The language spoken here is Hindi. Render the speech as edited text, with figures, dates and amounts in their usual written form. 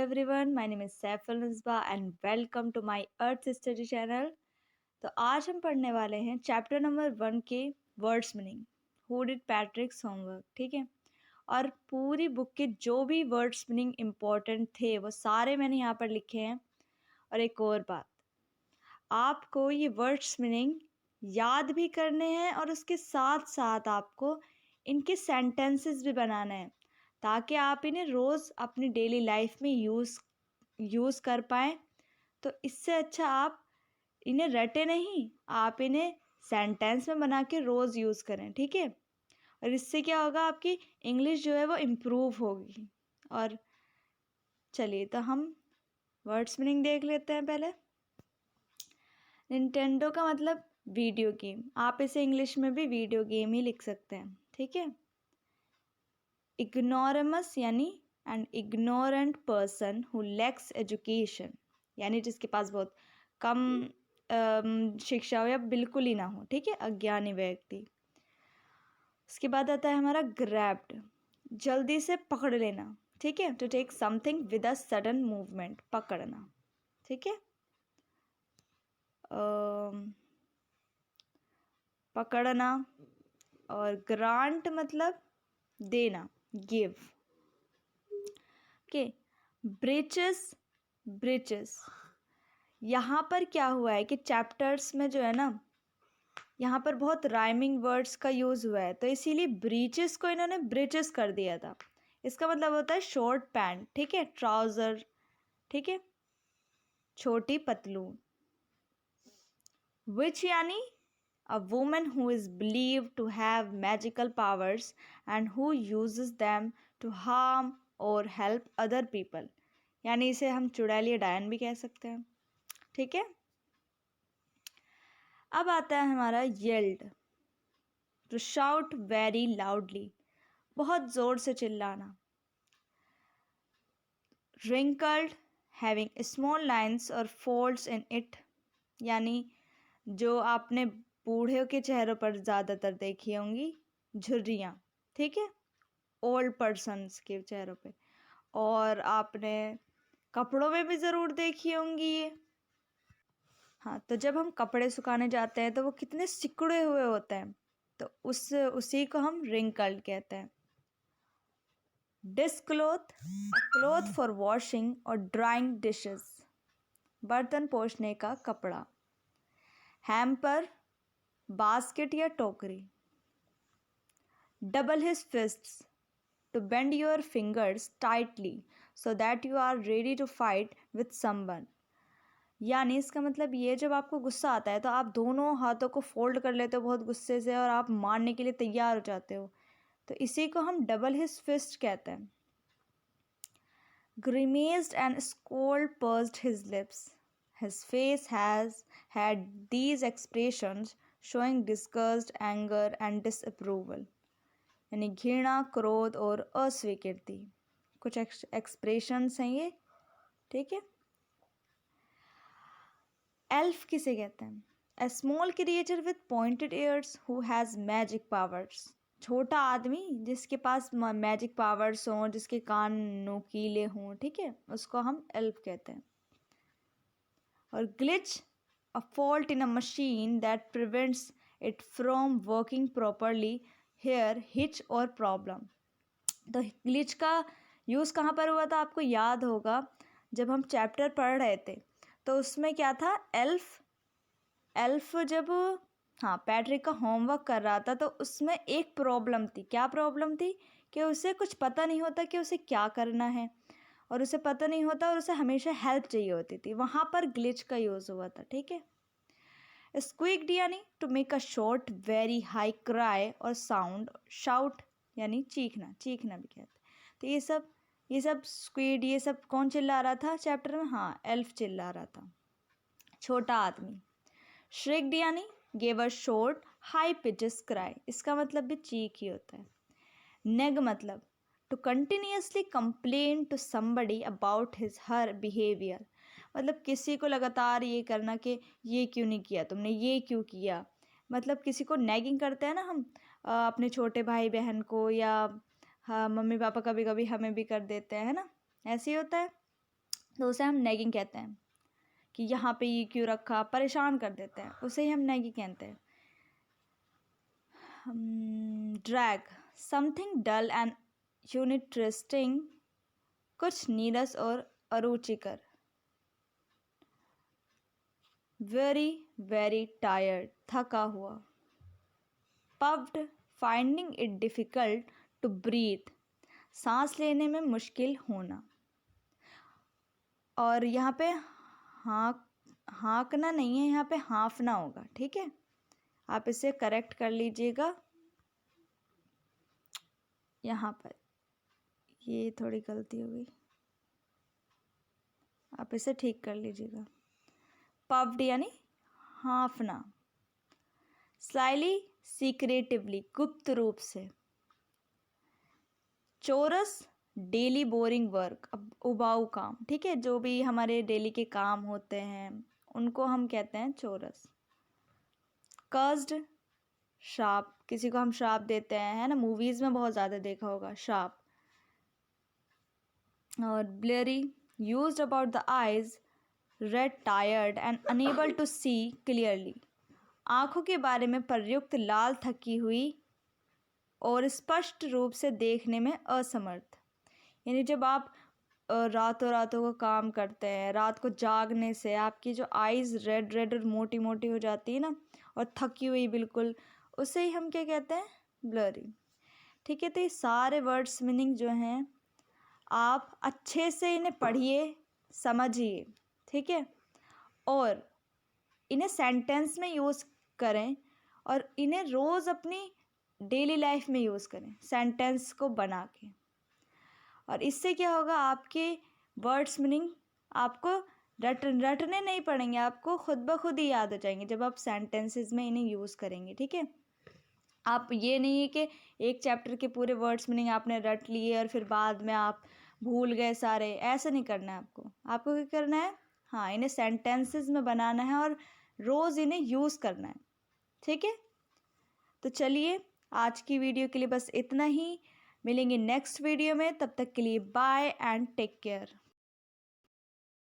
everyone, my name is Saiful Nisba and welcome to my Earth Study channel. तो आज हम पढ़ने वाले हैं चैप्टर नंबर 1 के words meaning who did पैट्रिक्स homework. ठीक है, और पूरी बुक के जो भी वर्ड्स मीनिंग इम्पोर्टेंट थे वो सारे मैंने यहाँ पर लिखे हैं। और एक और बात, आपको ये वर्ड्स मीनिंग याद भी करने हैं और उसके साथ साथ आपको इनके सेंटेंसेस भी बनाने हैं ताकि आप इन्हें रोज़ अपनी डेली लाइफ में यूज़ कर पाएँ। तो इससे अच्छा आप इन्हें रटे नहीं, आप इन्हें सेंटेंस में बना के रोज़ यूज़ करें। ठीक है, और इससे क्या होगा, आपकी इंग्लिश जो है वो इम्प्रूव होगी। और चलिए तो हम वर्ड्स मीनिंग देख लेते हैं। पहले निंटेंडो का मतलब वीडियो गेम, आप इसे इंग्लिश में भी वीडियो गेम ही लिख सकते हैं। ठीक है, इग्नोरमस यानी an ignorant person who lakhs education, यानी जिसके पास बहुत कम शिक्षा हो या बिल्कुल ही ना हो। ठीक है, अज्ञानी व्यक्ति। उसके बाद आता है हमारा ग्रैब्ड, जल्दी से पकड़ लेना। ठीक है, to take something with a sudden movement, पकड़ना। ठीक है, पकड़ना। और ग्रांट मतलब देना, गिव। Okay, breaches, breaches. यहाँ पर क्या हुआ है कि चैप्टर्स में जो है ना, यहाँ पर बहुत राइमिंग वर्ड्स का यूज़ हुआ है, तो इसीलिए ब्रीचेस को इन्होंने ब्रिचेस कर दिया था। इसका मतलब होता है शॉर्ट पैंट। ठीक है, ट्राउज़र। ठीक है, छोटी पतलून। विच यानी a woman who is believed to have magical powers and who uses them to harm or help other people, यानी इसे हम चुड़ैलिया डायन भी कह सकते हैं। ठीक है, अब आता है हमारा yelled, to shout very loudly, बहुत ज़ोर से चिल्लाना। wrinkled, having small lines or folds in it, यानी जो आपने बूढ़े के चेहरों पर ज़्यादातर देखी होंगी, झुर्रियाँ। ठीक है, ओल्ड पर्सन्स के चेहरों पे। और आपने कपड़ों में भी ज़रूर देखी होंगी ये। हाँ, तो जब हम कपड़े सुखाने जाते हैं तो वो कितने सिकुड़े हुए होते हैं, तो उसी को हम रिंकल्ड कहते हैं। Dish cloth, a cloth for washing और ड्राइंग डिशेस, बर्तन पोंछने का कपड़ा। हैम्पर, बास्केट या टोकरी। Double his फिस्ट्स, to bend your fingers tightly so that you are ready to fight with someone, यानी इसका मतलब ये, जब आपको गुस्सा आता है तो आप दोनों हाथों को फोल्ड कर लेते हो बहुत गुस्से से और आप मारने के लिए तैयार हो जाते हो, तो इसी को हम डबल हिज फिस्ट कहते हैं। grimaced and scold pursed his lips, his face has had these expressions showing disgust, anger and disapproval, यानी घृणा, क्रोध और अस्वीकृति। कुछ एक्सप्रेशंस हैं ये। ठीक है, एल्फ किसे कहते हैं? A small creature with pointed ears who has magic powers, छोटा आदमी जिसके पास मैजिक पावर्स हों, जिसके कान नुकीले हों। ठीक है, उसको हम एल्फ कहते हैं। और glitch, a fault in a machine that prevents it from working properly, here hitch or problem. तो ग्लिच का यूज़ कहाँ पर हुआ था, आपको याद होगा जब हम चैप्टर पढ़ रहे थे तो उसमें क्या था, एल्फ जब पैट्रिक का होमवर्क कर रहा था तो उसमें एक प्रॉब्लम थी। क्या प्रॉब्लम थी कि उसे कुछ पता नहीं होता कि उसे क्या करना है, और उसे पता नहीं होता और उसे हमेशा हेल्प चाहिए होती थी। वहाँ पर ग्लिच का यूज़ हुआ था। ठीक है, स्क्वीक्ड यानी to make a short very high cry or sound, shout यानी चीखना, चीखना भी कहते हैं। तो ये सब स्क्वीड, ये सब कौन चिल्ला रहा था चैप्टर में? एल्फ चिल्ला रहा था, छोटा आदमी। श्रिक्ड यानी gave a short high pitches cry, इसका मतलब भी चीख ही होता है। नेग मतलब to continuously complain to somebody about his her behaviour, मतलब किसी को लगातार ये करना कि ये क्यों नहीं किया तुमने, ये क्यों किया। मतलब किसी को नैगिंग करते हैं ना हम, अपने छोटे भाई बहन को, या मम्मी पापा कभी कभी हमें भी कर देते हैं, है ना, ऐसे ही होता है। तो उसे हम नैगिंग कहते हैं कि यहाँ पे ये क्यों रखा, परेशान कर देते हैं, उसे ही हम नैगिंग कहते हैं। Drag, something dull and uninteresting, कुछ नीरस और अरुचिकर। वेरी वेरी टायर्ड, थका हुआ। Puffed, finding it difficult to breathe, सांस लेने में मुश्किल होना। और यहाँ पे हाँकना नहीं है, यहाँ पे हाँफना होगा, ठीक है। आप इसे करेक्ट कर लीजिएगा। यहाँ पर ये थोड़ी गलती हो गई, आप इसे ठीक कर लीजिएगा। पफ्ड यानी हाँफना। स्लाइली, सीक्रेटिवली, गुप्त रूप से। चोरस, डेली बोरिंग वर्क, अब उबाऊ काम, ठीक है, जो भी हमारे डेली के काम होते हैं उनको हम कहते हैं चोरस। कर्स्ड, श्राप, किसी को हम श्राप देते हैं, है ना, मूवीज में बहुत ज़्यादा देखा होगा श्राप। और bleary, used about the eyes, red, tired and unable to see clearly, आँखों के बारे में प्रयुक्त, लाल, थकी हुई और स्पष्ट रूप से देखने में असमर्थ। यानी जब आप रातों रातों को काम करते हैं, रात को जागने से आपकी जो आइज़ रेड रेड और मोटी मोटी हो जाती है ना, और थकी हुई बिल्कुल, उसे ही हम क्या कहते हैं, ब्लरी। ठीक है, तो ये सारे वर्ड्स मीनिंग जो हैं आप अच्छे से इन्हें पढ़िए, समझिए, ठीक है, और इन्हें सेंटेंस में यूज़ करें और इन्हें रोज़ अपनी डेली लाइफ में यूज़ करें सेंटेंस को बना के। और इससे क्या होगा, आपके वर्ड्स मीनिंग आपको रटने नहीं पड़ेंगे, आपको खुद ब खुद ही याद हो जाएंगे जब आप सेंटेंसेस में इन्हें यूज़ करेंगे, ठीक है। आप ये नहीं है कि एक चैप्टर के पूरे वर्ड्स मीनिंग आपने रट लिए और फिर बाद में आप भूल गए सारे, ऐसा नहीं करना है आपको। आपको क्या करना है, हाँ, इन्हें सेंटेंसेस में बनाना है और रोज़ इन्हें यूज़ करना है, ठीक है। तो चलिए, आज की वीडियो के लिए बस इतना ही। मिलेंगे नेक्स्ट वीडियो में, तब तक के लिए बाय एंड टेक केयर।